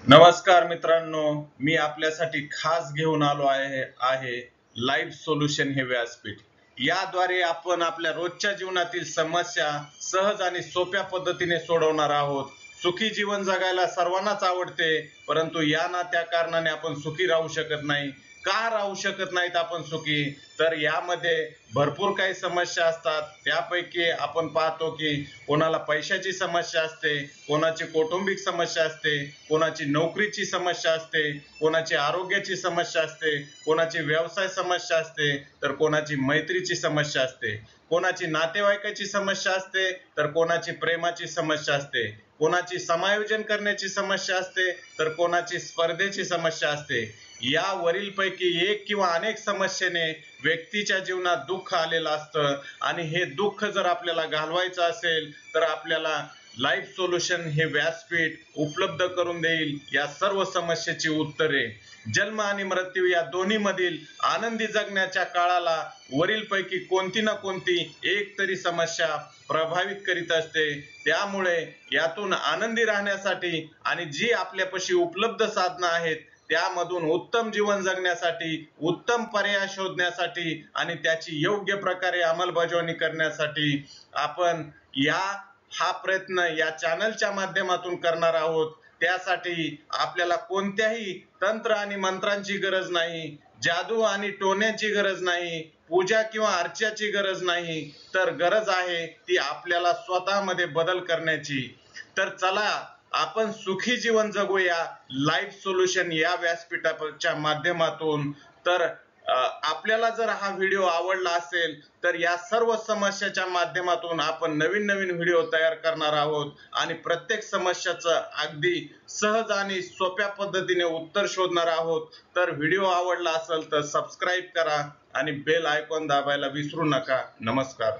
नमस्कार मित्रांनो, मी आपल्यासाठी खास घेऊन आलो आहे लाईव्ह सोल्युशन हे व्यासपीठ. याद्वारे आपण आपल्या रोजच्या जीवनातील समस्या सहज आणि सोप्या पद्धतीने सोडवणार आहोत. सुखी जीवन जगायला सर्वांनाच आवडते, परंतु या ना त्या कारणाने आपण सुखी राहू शकत नाही. का राहू शकत नाहीत आपण सुखी? तर यामध्ये भरपूर काही समस्या असतात. त्यापैकी आपण पाहतो की कोणाला पैशाची समस्या असते, कोणाची कौटुंबिक समस्या असते, कोणाची नोकरीची समस्या असते, कोणाची आरोग्याची समस्या असते, कोणाची व्यवसाय समस्या असते, तर कोणाची मैत्रीची समस्या असते, कोणाची नातेवाईकाची समस्या असते, तर कोणाची प्रेमाची समस्या असते, कोणाची समायोजन करण्याची समस्या असते, तर कोणाची स्पर्धेची समस्या असते. या वरीलपैकी एक किंवा अनेक समस्येने व्यक्तीच्या जीवनात दुःख आलेलं असतं आणि हे दुःख जर आपल्याला घालवायचं असेल तर आपल्याला लाईफ सोल्युशन हे व्यासपीठ उपलब्ध करून देईल या सर्व समस्येची उत्तरे. जन्म आणि मृत्यू या दोन्ही मधील आनंदी जगण्याच्या काळाला वरीलपैकी कोणती ना कोणती एक तरी समस्या प्रभावित करीत असते. त्यामुळे यातून आनंदी राहण्यासाठी आणि जी आपल्यापाशी उपलब्ध साधनं आहेत त्यामधून उत्तम जीवन जगण्यासाठी, उत्तम पर्याय शोधण्यासाठी आणि त्याची योग्य प्रकारे अंमलबजावणी करण्यासाठी आपण हा प्रयत्न या चॅनलच्या माध्यमातून करणार आहोत. त्यासाठी आपल्याला कोणत्याही तंत्र आणि मंत्रांची गरज नाही, जादू आणि टोण्याची गरज नाही, पूजा किंवा अर्चाची गरज नाही, तर गरज आहे ती आपल्याला स्वतःमध्ये बदल करण्याची. तर चला आपण सुखी जीवन जगूया लाईफ सोल्युशन या व्यासपीठाच्या माध्यमातून. तर आपल्याला जर हा व्हिडिओ आवडला असेल तर या सर्व समस्याच्या माध्यमातून आपण नवीन नवीन व्हिडिओ तयार करणार आहोत आणि प्रत्येक समस्याचं अगदी सहज आणि सोप्या पद्धतीने उत्तर शोधणार आहोत. तर व्हिडिओ आवडला असेल तर सबस्क्राईब करा आणि बेल आयकॉन दाबायला विसरू नका. नमस्कार.